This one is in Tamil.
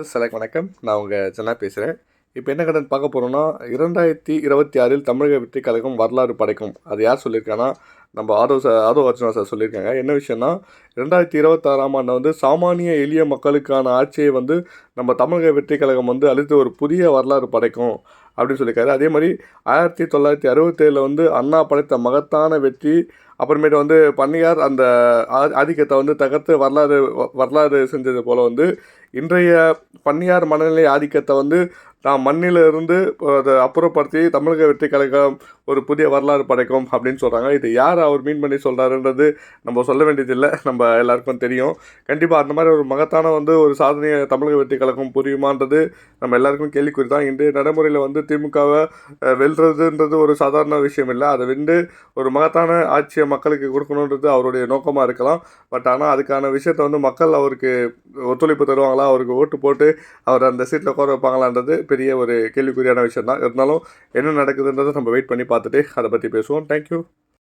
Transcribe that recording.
வணக்கம். நான் உங்கள் ஜனா பேசுகிறேன். இப்போ என்ன கடன் பார்க்க போகிறோம்னா, 2026 தமிழக வெற்றி கழகம் வரலாறு படைக்கும். அது யார் சொல்லியிருக்காங்கன்னா, நம்ம ஆதவ் அர்ஜுனா சார் சொல்லியிருக்காங்க. என்ன விஷயம்னா, 2026ஆம் ஆண்டு வந்து சாமானிய எளிய மக்களுக்கான ஆட்சியை வந்து நம்ம தமிழக வெற்றி கழகம் வந்து அளித்து ஒரு புதிய வரலாறு படைக்கும் அப்படின்னு சொல்லியிருக்காரு. அதே மாதிரி 1967 வந்து அண்ணா படைத்த மகத்தான வெற்றி, அப்புறமேட்டு வந்து பண்ணையார் அந்த ஆதிக்கத்தை வந்து தகர்த்து வரலாறு செஞ்சது போல் வந்து இன்றைய பண்ணையார் மனநிலை ஆதிக்கத்தை வந்து நான் மண்ணிலிருந்து அதை அப்புறப்படுத்தி தமிழக வெற்றி கழகம் ஒரு புதிய வரலாறு படைக்கும் அப்படின்னு சொல்கிறாங்க. இது யார் அவர் மீன் பண்ணி சொல்கிறாருன்றது நம்ம சொல்ல வேண்டியதில்லை, நம்ம எல்லாருக்கும் தெரியும். கண்டிப்பாக அந்த மாதிரி ஒரு மகத்தான வந்து ஒரு சாதனையை தமிழக வெற்றி கழகம் புரியுமான்றது நம்ம எல்லாருக்கும் கேள்விக்குறி தான். இன்றைய நடைமுறையில் வந்து திமுகவை வெல்றதுன்றது ஒரு சாதாரண விஷயம் இல்லை. அதை வென்று ஒரு மகத்தான ஆட்சியை மக்களுக்கு கொடுக்கணுன்றது அவருடைய நோக்கமாக இருக்கலாம். பட் ஆனால் அதுக்கான விஷயத்தை வந்து மக்கள் அவருக்கு ஒத்துழைப்பு தருவாங்களா, அவருக்கு ஓட்டு போட்டு அவர் அந்த சீட்டில் உட்கார வைப்பாங்களான்றது பெரிய ஒரு கேள்விக்குறியான விஷயம் தான். இருந்தாலும் என்ன நடக்குதுன்றதை நம்ம வெயிட் பண்ணி பார்த்துட்டு அதை பற்றி பேசுவோம். தேங்க்யூ.